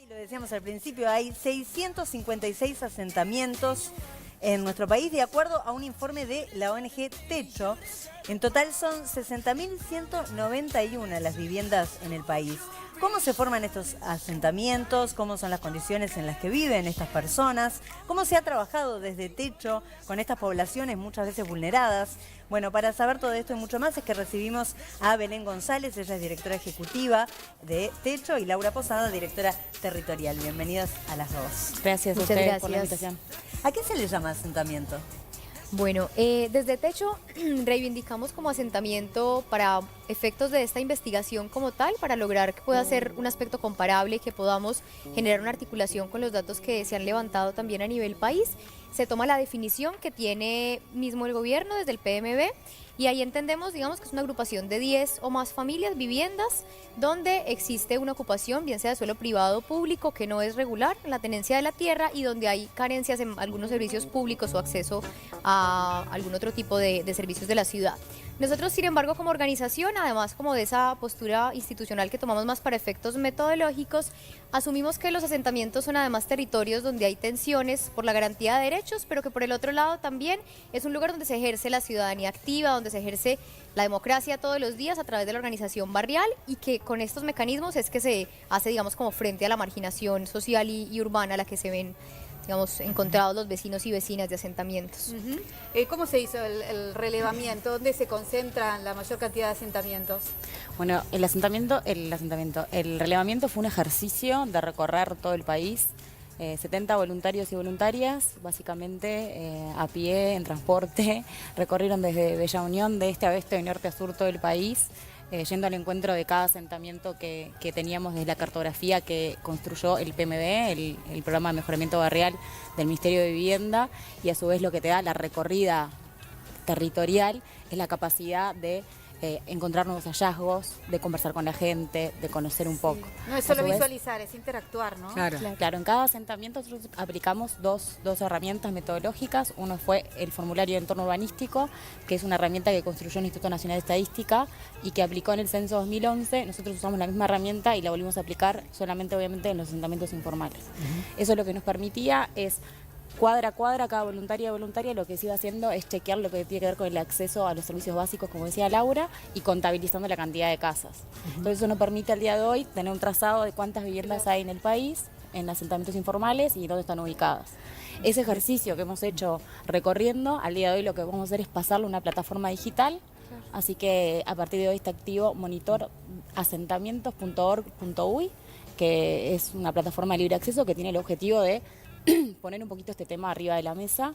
Lo decíamos al principio, hay 656 asentamientos en nuestro país, de acuerdo a un informe de la ONG Techo. En total son 60.191 las viviendas en el país. ¿Cómo se forman estos asentamientos? ¿Cómo son las condiciones en las que viven estas personas? ¿Cómo se ha trabajado desde Techo con estas poblaciones muchas veces vulneradas? Bueno, para saber todo esto y mucho más es que recibimos a Belén González, ella es directora ejecutiva de Techo, y Laura Posada, directora territorial. Bienvenidas a las dos. Gracias a ustedes por la invitación. ¿A qué se le llama asentamiento? Bueno, desde Techo reivindicamos como asentamiento para efectos de esta investigación como tal, para lograr que pueda ser un aspecto comparable y que podamos generar una articulación con los datos que se han levantado también a nivel país. Se toma la definición que tiene mismo el gobierno desde el PMB y ahí entendemos, digamos, que es una agrupación de 10 o más familias, viviendas, donde existe una ocupación, bien sea de suelo privado o público, que no es regular en la tenencia de la tierra y donde hay carencias en algunos servicios públicos o acceso a algún otro tipo de servicios de la ciudad. Nosotros, sin embargo, como organización, además como de esa postura institucional que tomamos más para efectos metodológicos, asumimos que los asentamientos son además territorios donde hay tensiones por la garantía de derechos, pero que por el otro lado también es un lugar donde se ejerce la ciudadanía activa, donde se ejerce la democracia todos los días a través de la organización barrial y que con estos mecanismos es que se hace, digamos, como frente a la marginación social y urbana a la que se ven, digamos, encontrados los vecinos y vecinas de asentamientos. ¿Cómo se hizo el relevamiento? ¿Dónde se concentran la mayor cantidad de asentamientos? Bueno, el relevamiento fue un ejercicio de recorrer todo el país. 70 voluntarios y voluntarias, básicamente a pie, en transporte, recorrieron desde Bella Unión, de este a oeste, de norte a sur, todo el país, yendo al encuentro de cada asentamiento que teníamos desde la cartografía que construyó el PMB, el Programa de Mejoramiento Barrial del Ministerio de Vivienda, y a su vez lo que te da la recorrida territorial es la capacidad de encontrar nuevos hallazgos, de conversar con la gente, de conocer un poco. No es solo visualizar, es interactuar, ¿no? Claro, en cada asentamiento nosotros aplicamos dos herramientas metodológicas. Uno fue el formulario de entorno urbanístico, que es una herramienta que construyó el Instituto Nacional de Estadística y que aplicó en el censo 2011. Nosotros usamos la misma herramienta y la volvimos a aplicar solamente, obviamente, en los asentamientos informales. Eso lo que nos permitía es cuadra a cuadra, cada voluntaria lo que se iba haciendo es chequear lo que tiene que ver con el acceso a los servicios básicos, como decía Laura, y contabilizando la cantidad de casas. Entonces eso nos permite al día de hoy tener un trazado de cuántas viviendas hay en el país, en asentamientos informales y dónde están ubicadas. Ese ejercicio que hemos hecho recorriendo, al día de hoy lo que vamos a hacer es pasarlo a una plataforma digital, así que a partir de hoy está activo monitorasentamientos.org.uy, que es una plataforma de libre acceso que tiene el objetivo de poner un poquito este tema arriba de la mesa.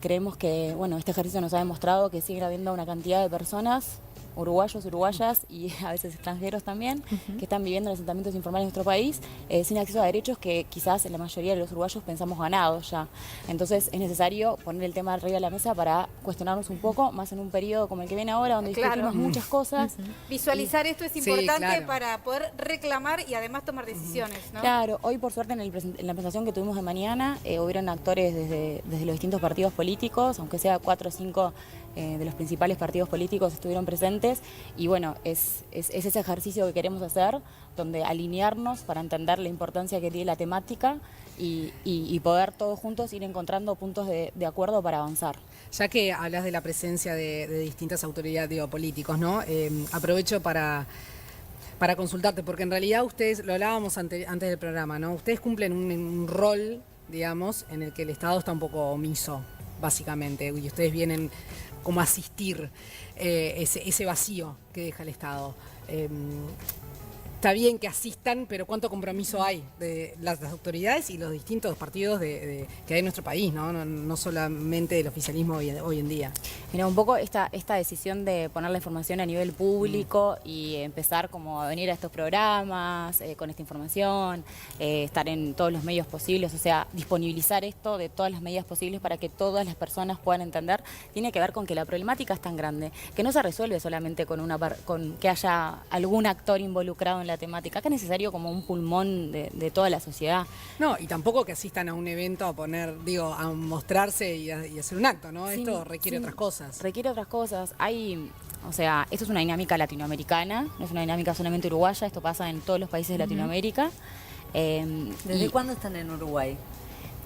Creemos que, bueno, este ejercicio nos ha demostrado que sigue habiendo una cantidad de personas, uruguayos, uruguayas y a veces extranjeros también, que están viviendo en asentamientos informales en nuestro país sin acceso a derechos que quizás la mayoría de los uruguayos pensamos ganados ya. Entonces es necesario poner el tema arriba de la mesa para cuestionarnos un poco, más en un periodo como el que viene ahora, donde discutimos muchas cosas. Visualizar esto es importante para poder reclamar y además tomar decisiones, ¿no? Claro, hoy por suerte en la presentación que tuvimos de mañana hubieron actores desde los distintos partidos políticos, aunque sea 4 o 5 de los principales partidos políticos estuvieron presentes, y bueno, es ese ejercicio que queremos hacer, donde alinearnos para entender la importancia que tiene la temática y poder todos juntos ir encontrando puntos de acuerdo para avanzar. Ya que hablas de la presencia de distintas autoridades políticos, ¿no? Aprovecho para consultarte, porque en realidad ustedes, lo hablábamos antes del programa, ¿no? Ustedes cumplen un rol, digamos, en el que el Estado está un poco omiso, básicamente, y ustedes vienen como a asistir ese vacío que deja el Estado. Está bien que asistan, pero ¿cuánto compromiso hay de las autoridades y los distintos partidos que hay en nuestro país, no solamente del oficialismo hoy en día? Mira, un poco esta decisión de poner la información a nivel público y empezar como a venir a estos programas con esta información, estar en todos los medios posibles, o sea, disponibilizar esto de todas las medidas posibles para que todas las personas puedan entender, tiene que ver con que la problemática es tan grande, que no se resuelve solamente con que haya algún actor involucrado en la temática, que es necesario como un pulmón de toda la sociedad. No, y tampoco que asistan a un evento a mostrarse y hacer un acto, ¿no? Sí, esto requiere otras cosas. Requiere otras cosas. O sea, esto es una dinámica latinoamericana, no es una dinámica solamente uruguaya, esto pasa en todos los países de Latinoamérica. ¿Desde Y cuándo están en Uruguay?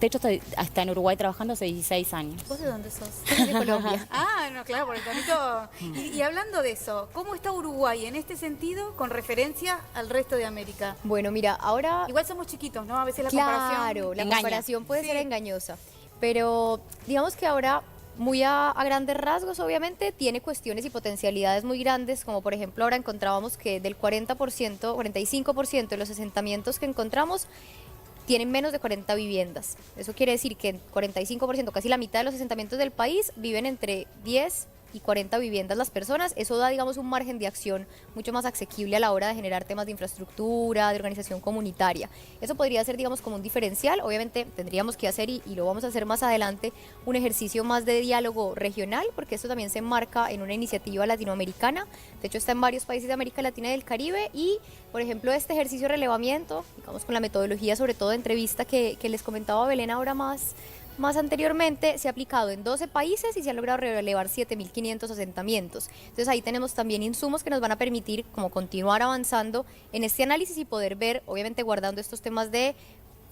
Techo está en Uruguay trabajando hace 16 años. ¿Vos de dónde sos? De Colombia. Ah, no, claro, por el tonito. Y hablando de eso, ¿cómo está Uruguay en este sentido con referencia al resto de América? Bueno, mira, ahora Igual somos chiquitos, ¿no? A veces la claro, comparación la engaña. comparación puede Sí. ser engañosa, pero digamos que ahora, muy a grandes rasgos, obviamente, tiene cuestiones y potencialidades muy grandes, como por ejemplo ahora encontrábamos que del 40%, 45% de los asentamientos que encontramos tienen menos de 40 viviendas. Eso quiere decir que en 45%, casi la mitad de los asentamientos del país, viven entre 10 y 40 viviendas las personas. Eso da, digamos, un margen de acción mucho más asequible a la hora de generar temas de infraestructura, de organización comunitaria. Eso podría ser, digamos, como un diferencial. Obviamente tendríamos que hacer, y lo vamos a hacer más adelante, un ejercicio más de diálogo regional, porque esto también se enmarca en una iniciativa latinoamericana. De hecho, está en varios países de América Latina y del Caribe. Y, por ejemplo, este ejercicio de relevamiento, digamos, con la metodología sobre todo de entrevista que les comentaba Belén ahora más anteriormente, se ha aplicado en 12 países y se han logrado relevar 7.500 asentamientos. Entonces ahí tenemos también insumos que nos van a permitir como continuar avanzando en este análisis y poder ver, obviamente guardando estos temas de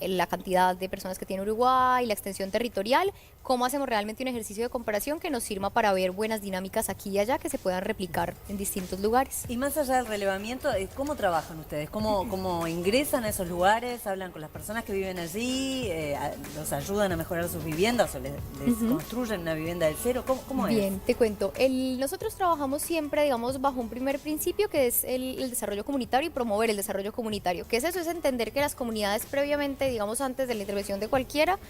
la cantidad de personas que tiene Uruguay, la extensión territorial, cómo hacemos realmente un ejercicio de comparación que nos sirva para ver buenas dinámicas aquí y allá que se puedan replicar en distintos lugares. Y más allá del relevamiento, ¿cómo trabajan ustedes? ¿Cómo ingresan a esos lugares? ¿Hablan con las personas que viven allí? ¿Los ayudan a mejorar sus viviendas o les construyen una vivienda del cero? ¿Cómo es? Bien, te cuento. Nosotros trabajamos siempre, digamos, bajo un primer principio que es el desarrollo comunitario y promover el desarrollo comunitario. ¿Qué es eso? Es entender que las comunidades previamente, digamos, antes de la intervención de cualquiera,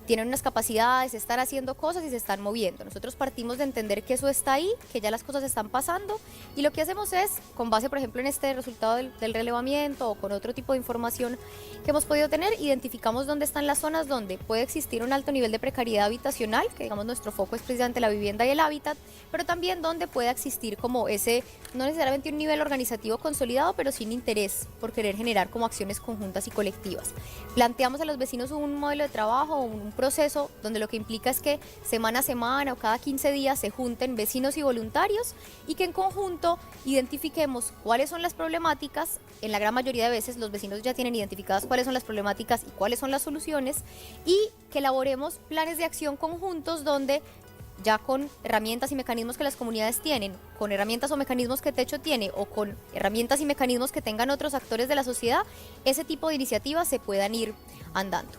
tienen unas capacidades, están haciendo cosas y se están moviendo. Nosotros partimos de entender que eso está ahí, que ya las cosas están pasando, y lo que hacemos es, con base, por ejemplo, en este resultado del relevamiento o con otro tipo de información que hemos podido tener, identificamos dónde están las zonas donde puede existir un alto nivel de precariedad habitacional, que digamos nuestro foco es precisamente la vivienda y el hábitat, pero también donde puede existir como ese, no necesariamente un nivel organizativo consolidado, pero sin interés por querer generar como acciones conjuntas y colectivas. Planteamos a los vecinos un modelo de trabajo, un proceso donde lo que implica es que semana a semana o cada 15 días se junten vecinos y voluntarios y que en conjunto identifiquemos cuáles son las problemáticas. En la gran mayoría de veces los vecinos ya tienen identificadas cuáles son las problemáticas y cuáles son las soluciones, y que elaboremos planes de acción conjuntos donde ya con herramientas y mecanismos que las comunidades tienen, con herramientas o mecanismos que Techo tiene o con herramientas y mecanismos que tengan otros actores de la sociedad, ese tipo de iniciativas se puedan ir andando.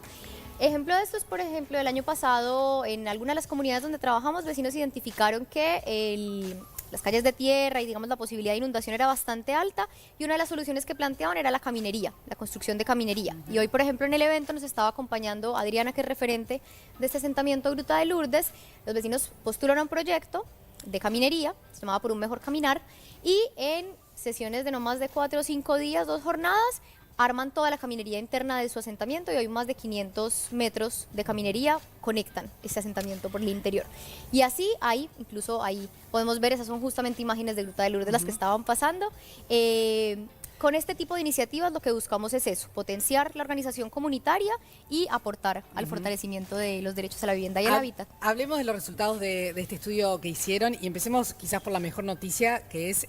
Ejemplo de esto es, por ejemplo, el año pasado en algunas de las comunidades donde trabajamos, vecinos identificaron que las calles de tierra y digamos la posibilidad de inundación era bastante alta, y una de las soluciones que planteaban era la caminería, la construcción de caminería. Y hoy, por ejemplo, en el evento nos estaba acompañando Adriana, que es referente de este asentamiento Gruta de Lourdes. Los vecinos postularon un proyecto de caminería, se llamaba Por un Mejor Caminar, y en sesiones de no más de 4 o 5 días, 2 jornadas, arman toda la caminería interna de su asentamiento, y hoy más de 500 metros de caminería conectan este asentamiento por el interior. Y así incluso ahí podemos ver, esas son justamente imágenes de Gruta de Lourdes las que estaban pasando. Con este tipo de iniciativas lo que buscamos es eso, potenciar la organización comunitaria y aportar al fortalecimiento de los derechos a la vivienda y al hábitat. Hablemos de los resultados de este estudio que hicieron y empecemos quizás por la mejor noticia, que es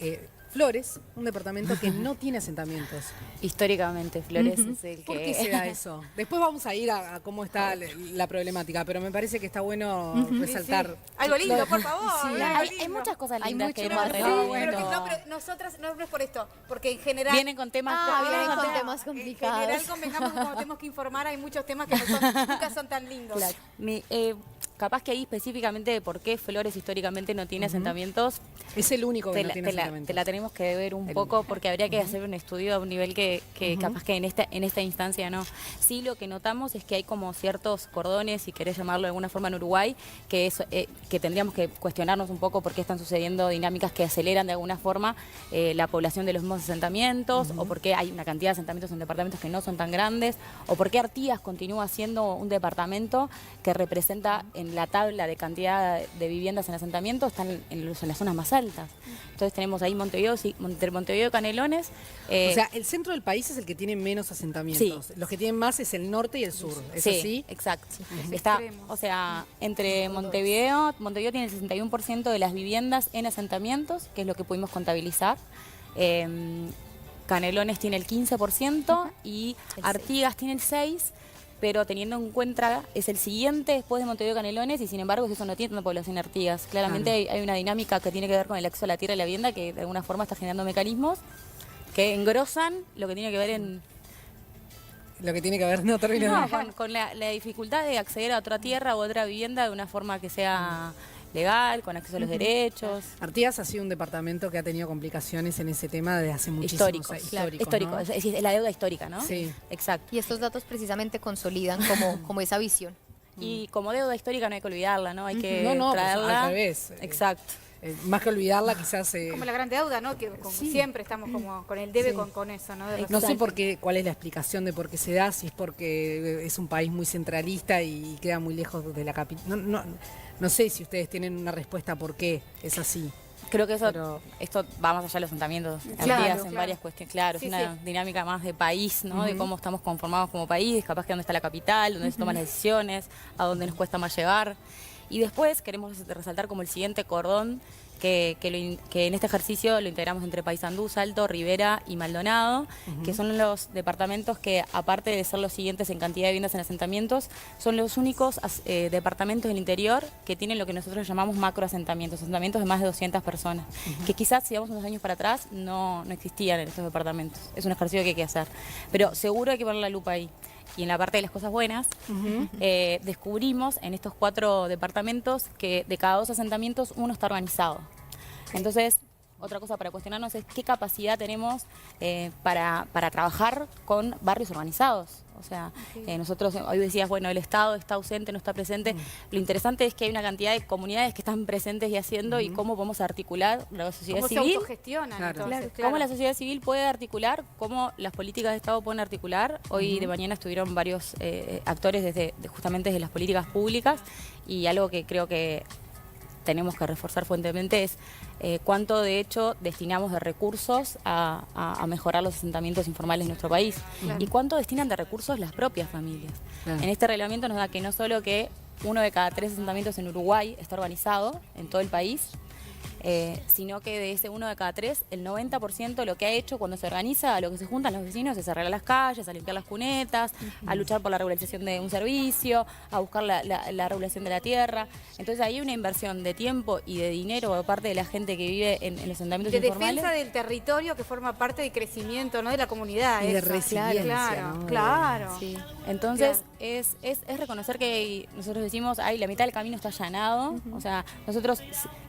Flores, un departamento que no tiene asentamientos. Históricamente, Flores es el que... ¿Por qué se da eso? Después vamos a ir a cómo está la problemática, pero me parece que está bueno resaltar. Algo lindo, por favor. Sí, algo Hay lindo. muchas cosas Hay lindas mucho, que no, hemos sí, resuelto. pero nosotras no es por esto, porque en general... Vienen con temas... vienen con temas- temas complicados. En general, convengamos que cuando tenemos que informar hay muchos temas que nunca son tan lindos. Claro. Capaz que ahí específicamente de por qué Flores históricamente no tiene asentamientos, Es el único que te no la, tiene te la- asentamientos. te la tenemos que ver un poco, porque habría que hacer un estudio a un nivel que capaz que en esta instancia no. Sí, lo que notamos es que hay como ciertos cordones, si querés llamarlo de alguna forma, en Uruguay, que tendríamos que cuestionarnos un poco por qué están sucediendo dinámicas que aceleran de alguna forma la población de los mismos asentamientos, o por qué hay una cantidad de asentamientos en departamentos que no son tan grandes, o por qué Artigas continúa siendo un departamento que representa en la tabla de cantidad de viviendas en asentamiento, están en las zonas más altas. Entonces tenemos ahí Montevideo y Canelones. O sea, el centro del país es el que tiene menos asentamientos. Sí. Los que tienen más es el norte y el sur. ¿Es sí, así? exacto. Está, o sea, entre Montevideo tiene el 61% de las viviendas en asentamientos, que es lo que pudimos contabilizar. Canelones tiene el 15% y Artigas tiene el 6%, pero teniendo en cuenta es el siguiente después de Montevideo Canelones y sin embargo eso no tiene tanta población Artigas. Claramente hay una dinámica que tiene que ver con el acceso a la tierra y la vivienda que de alguna forma está generando mecanismos que engrosan lo que tiene que ver no termina. con la dificultad de acceder a otra tierra u otra vivienda de una forma que sea legal, con acceso a los derechos. Artigas ha sido un departamento que ha tenido complicaciones en ese tema desde hace muchísimos años. Histórico, ¿no? es la deuda histórica, ¿no? Sí. Exacto. Y estos datos precisamente consolidan como esa visión. Y como deuda histórica no hay que olvidarla, ¿no? Hay que No, pues, traerla. al revés. Exacto. Más que olvidarla, quizás... Como la gran deuda, ¿no? Que siempre estamos como con el debe con eso, ¿no? No sé cuál es la explicación de por qué se da, si es porque es un país muy centralista y queda muy lejos de la capital. No sé si ustedes tienen una respuesta por qué es así. Creo que esto va más allá de los asentamientos. Claro, En varias cuestiones. Claro, Sí, es una dinámica más de país, ¿no? De cómo estamos conformados como país, capaz que dónde está la capital, dónde se toman las decisiones, a dónde nos cuesta más llegar. Y después queremos resaltar como el siguiente cordón que en este ejercicio lo integramos entre Paysandú, Salto, Rivera y Maldonado, que son los departamentos que, aparte de ser los siguientes en cantidad de viviendas en asentamientos, son los únicos departamentos del interior que tienen lo que nosotros llamamos macroasentamientos, asentamientos de más de 200 personas, que quizás si vamos unos años para atrás no existían en estos departamentos. Es un ejercicio que hay que hacer, pero seguro hay que poner la lupa ahí. Y en la parte de las cosas buenas, descubrimos en estos 4 departamentos que de cada 2 asentamientos uno está organizado. Entonces, otra cosa para cuestionarnos es qué capacidad tenemos para trabajar con barrios organizados. O sea, nosotros, hoy decías, bueno, el Estado está ausente, no está presente. Lo interesante es que hay una cantidad de comunidades que están presentes y haciendo y cómo podemos articular la sociedad civil. ¿Cómo se autogestionan? Claro. Entonces, Cómo la sociedad civil puede articular, cómo las políticas de Estado pueden articular. Hoy de mañana estuvieron varios actores justamente desde las políticas públicas y algo que creo que tenemos que reforzar fuertemente es cuánto de hecho destinamos de recursos a mejorar los asentamientos informales en nuestro país y cuánto destinan de recursos las propias familias. En este reglamento nos da que no solo que 1 de cada 3 asentamientos en Uruguay está urbanizado en todo el país, sino que de ese 1 de cada 3, el 90% lo que ha hecho cuando se organiza, a lo que se juntan los vecinos es arreglar las calles, a limpiar las cunetas, a luchar por la regularización de un servicio, a buscar la regulación de la tierra. Entonces ahí hay una inversión de tiempo y de dinero por parte de la gente que vive en los asentamientos de informales. defensa del territorio que forma parte del crecimiento, ¿no? De la comunidad. Y de eso. resiliencia, Claro, ¿no? claro. Sí. Entonces es reconocer que nosotros decimos, la mitad del camino está allanado. O sea, nosotros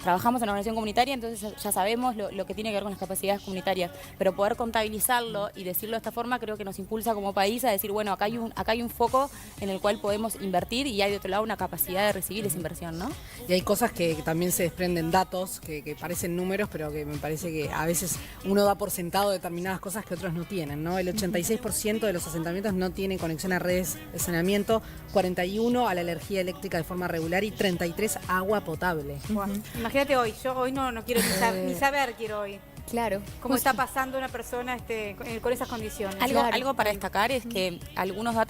trabajamos en la organización comunitaria, entonces ya sabemos lo que tiene que ver con las capacidades comunitarias, pero poder contabilizarlo y decirlo de esta forma creo que nos impulsa como país a decir, bueno, acá hay un foco en el cual podemos invertir y hay de otro lado una capacidad de recibir esa inversión, ¿no? Y hay cosas que también se desprenden datos, que parecen números, pero que me parece que a veces uno da por sentado determinadas cosas que otros no tienen, ¿no? El 86% de los asentamientos no tienen conexión a redes de saneamiento, 41 a la energía eléctrica de forma regular y 33 agua potable. Bueno, imagínate hoy, yo hoy no quiero ni saber quiero hoy. Claro. ¿Cómo está pasando una persona con esas condiciones? Algo para destacar es que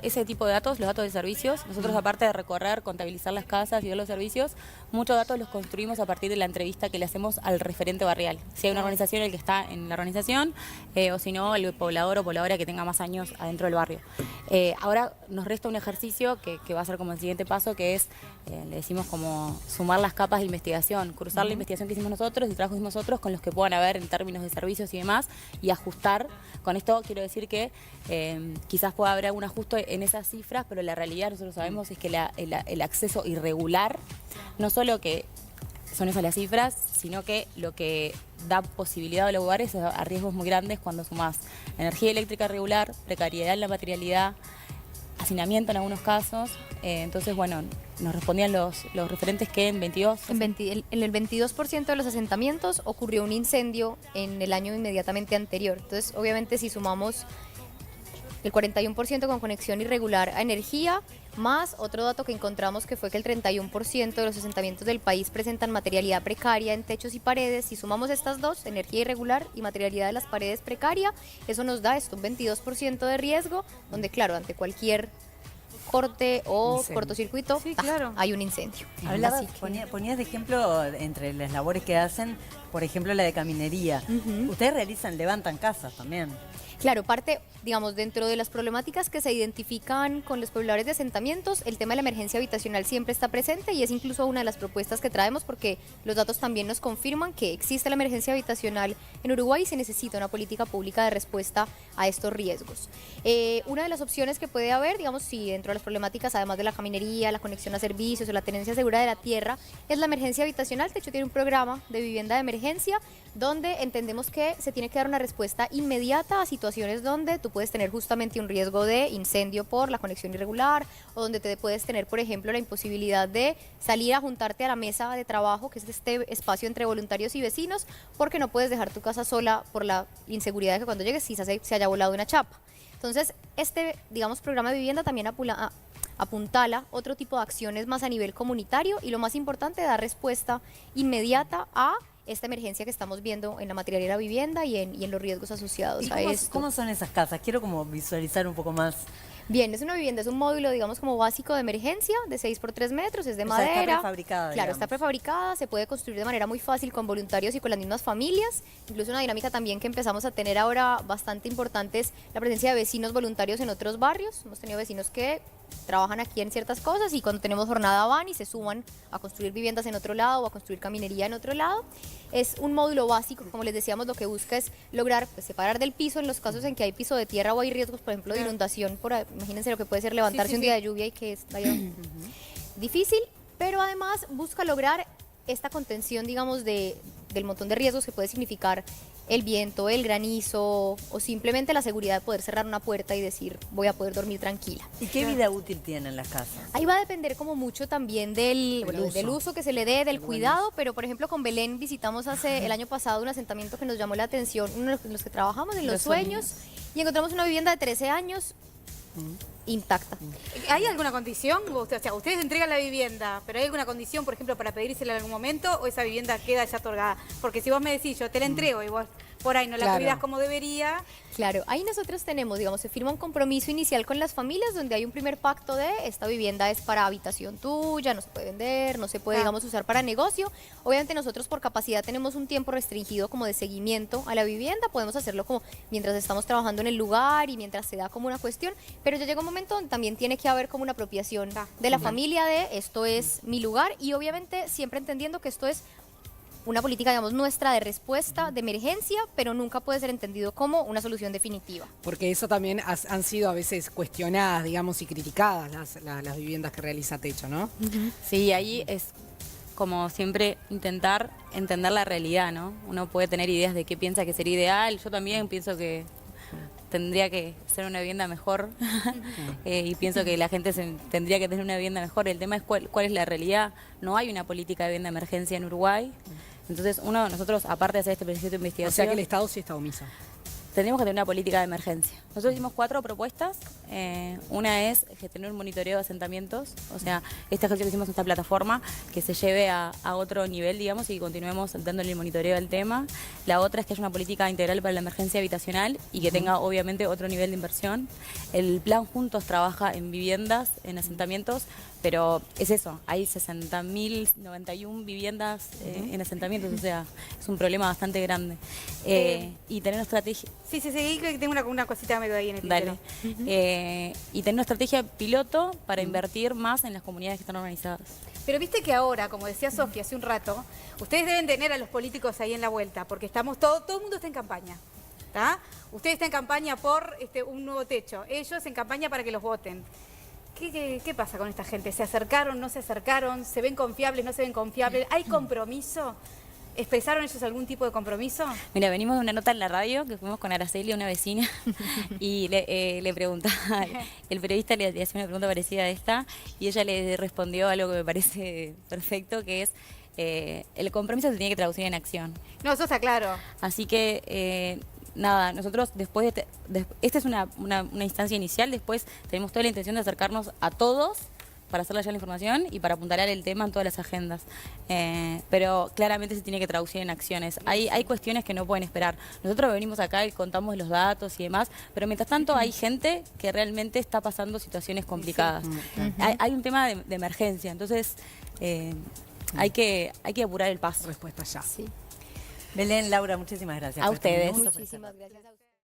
ese tipo de datos, los datos de servicios, nosotros aparte de recorrer, contabilizar las casas y ver los servicios, muchos datos los construimos a partir de la entrevista que le hacemos al referente barrial. Si hay una organización, el que está en la organización, o si no, el poblador o pobladora que tenga más años adentro del barrio. Ahora nos resta un ejercicio que va a ser como el siguiente paso, que es, le decimos como sumar las capas de investigación, cruzar la investigación que hicimos nosotros y el trabajo que hicimos nosotros con los que puedan haber en términos de servicios y demás, y ajustar. Con esto quiero decir que quizás pueda haber algún ajuste en esas cifras, pero la realidad nosotros sabemos es que el acceso irregular, no solo que son esas las cifras, sino que lo que da posibilidad a los lugares es a riesgos muy grandes cuando sumás energía eléctrica irregular, precariedad en la materialidad, hacinamiento en algunos casos. Entonces, bueno, nos respondían los referentes que en 22... En el 22% de los asentamientos ocurrió un incendio en el año inmediatamente anterior. Entonces, obviamente, si sumamos el 41% con conexión irregular a energía, más otro dato que encontramos que fue que el 31% de los asentamientos del país presentan materialidad precaria en techos y paredes. Si sumamos estas dos, energía irregular y materialidad de las paredes precaria, eso nos da un 22% de riesgo, donde claro, ante cualquier corte o Incendio. cortocircuito, Sí, ¡tac!, claro. hay un incendio. Hablabas, Así que- ponías de ejemplo entre las labores que hacen, por ejemplo, la de caminería. Ustedes levantan casas también. Claro, parte, digamos, dentro de las problemáticas que se identifican con los pobladores de asentamientos, el tema de la emergencia habitacional siempre está presente y es incluso una de las propuestas que traemos porque los datos también nos confirman que existe la emergencia habitacional en Uruguay y se necesita una política pública de respuesta a estos riesgos. Una de las opciones que puede haber, digamos, si dentro de las problemáticas, además de la caminería, la conexión a servicios o la tenencia segura de la tierra, es la emergencia habitacional. De hecho, tiene un programa de vivienda de emergencia donde entendemos que se tiene que dar una respuesta inmediata a situaciones donde tú puedes tener justamente un riesgo de incendio por la conexión irregular o donde te puedes tener, por ejemplo, la imposibilidad de salir a juntarte a la mesa de trabajo, que es este espacio entre voluntarios y vecinos, porque no puedes dejar tu casa sola por la inseguridad de que cuando llegues se haya volado una chapa. Entonces, digamos, programa de vivienda también apuntala otro tipo de acciones más a nivel comunitario y lo más importante, dar respuesta inmediata a esta emergencia que estamos viendo en la materia de la vivienda y en los riesgos asociados ¿Y a esto. cómo son esas casas? Quiero como visualizar un poco más. Bien, es una vivienda, es un módulo, digamos, como básico de emergencia, de 6 por 3 metros, es de O sea, está madera. prefabricada, Claro, está digamos. prefabricada, se puede construir de manera muy fácil con voluntarios y con las mismas familias. Incluso una dinámica también que empezamos a tener ahora bastante importante es la presencia de vecinos voluntarios en otros barrios. Hemos tenido vecinos que trabajan aquí en ciertas cosas y cuando tenemos jornada van y se suman a construir viviendas en otro lado o a construir caminería en otro lado. Es un módulo básico, como les decíamos, lo que busca es lograr separar del piso en los casos en que hay piso de tierra o hay riesgos, por ejemplo, de inundación. Imagínense lo que puede ser levantarse un día de lluvia y que vaya difícil, pero además busca lograr esta contención, digamos, del montón de riesgos que puede significar el viento, el granizo o simplemente la seguridad de poder cerrar una puerta y decir voy a poder dormir tranquila. ¿Y qué vida útil tienen las casas? Ahí va a depender como mucho también del uso que se le dé, del cuidado, pero por ejemplo con Belén visitamos el año pasado un asentamiento que nos llamó la atención, uno de los que trabajamos en Los Sueños, y encontramos una vivienda de 13 años intacta. ¿Hay alguna condición? O sea, ustedes entregan la vivienda, pero ¿hay alguna condición, por ejemplo, para pedírsela en algún momento o esa vivienda queda ya otorgada? Porque si vos me decís, yo te la entrego y vos por ahí no la Claro. cuidás como debería. Claro, ahí nosotros tenemos, digamos, se firma un compromiso inicial con las familias donde hay un primer pacto de esta vivienda es para habitación tuya, no se puede vender, no se puede, digamos, usar para negocio. Obviamente nosotros por capacidad tenemos un tiempo restringido como de seguimiento a la vivienda, podemos hacerlo como mientras estamos trabajando en el lugar y mientras se da como una cuestión, pero ya llega un momento donde también tiene que haber como una apropiación de la familia de esto es mi lugar y obviamente siempre entendiendo que esto es una política, digamos, nuestra de respuesta, de emergencia, pero nunca puede ser entendido como una solución definitiva. Porque eso también han sido a veces cuestionadas, digamos, y criticadas las viviendas que realiza Techo, ¿no? Sí, ahí es como siempre intentar entender la realidad, ¿no? Uno puede tener ideas de qué piensa que sería ideal, yo también pienso que tendría que ser una vivienda mejor y pienso que la gente tendría que tener una vivienda mejor. El tema es cuál es la realidad. No hay una política de vivienda de emergencia en Uruguay. Entonces, nosotros, aparte de hacer este proyecto de O investigación, sea que el Estado sí está omiso. tendríamos que tener una política de emergencia. Nosotros hicimos 4 propuestas. Una es que tener un monitoreo de asentamientos, o sea, este ejercicio que hicimos en esta plataforma, que se lleve a otro nivel, digamos, y continuemos dándole el monitoreo al tema. La otra es que haya una política integral para la emergencia habitacional y que tenga, obviamente, otro nivel de inversión. El plan Juntos trabaja en viviendas, en asentamientos, pero es eso, hay 60.091 viviendas en asentamientos, o sea, es un problema bastante grande. Y tener una estrategia... Sí, que tengo una cosita medio ahí en el Dale. tintero. Y tener una estrategia piloto para invertir más en las comunidades que están organizadas. Pero viste que ahora, como decía Sofía hace un rato, ustedes deben tener a los políticos ahí en la vuelta, porque todo el mundo está en campaña. ¿Tá? Ustedes están en campaña por un nuevo techo, ellos en campaña para que los voten. ¿Qué pasa con esta gente? ¿Se acercaron, no se acercaron? ¿Se ven confiables, no se ven confiables? ¿Hay compromiso? ¿Expresaron ellos algún tipo de compromiso? Mira, venimos de una nota en la radio que fuimos con Araceli, una vecina, y le preguntaba, el periodista le hacía una pregunta parecida a esta, y ella le respondió algo que me parece perfecto, que es el compromiso se tiene que traducir en acción. No, eso está claro. Así que... nada, nosotros después esta es una instancia inicial, después tenemos toda la intención de acercarnos a todos hacerle ya la información y para apuntalar el tema en todas las agendas. Pero claramente se tiene que traducir en acciones. Hay cuestiones que no pueden esperar. Nosotros venimos acá y contamos los datos y demás, pero mientras tanto hay gente que realmente está pasando situaciones complicadas. Hay un tema de emergencia, entonces hay que apurar el paso. Respuesta ya. Sí. Belén, Laura, muchísimas gracias. A por este ustedes. minuto. Muchísimas gracias a ustedes.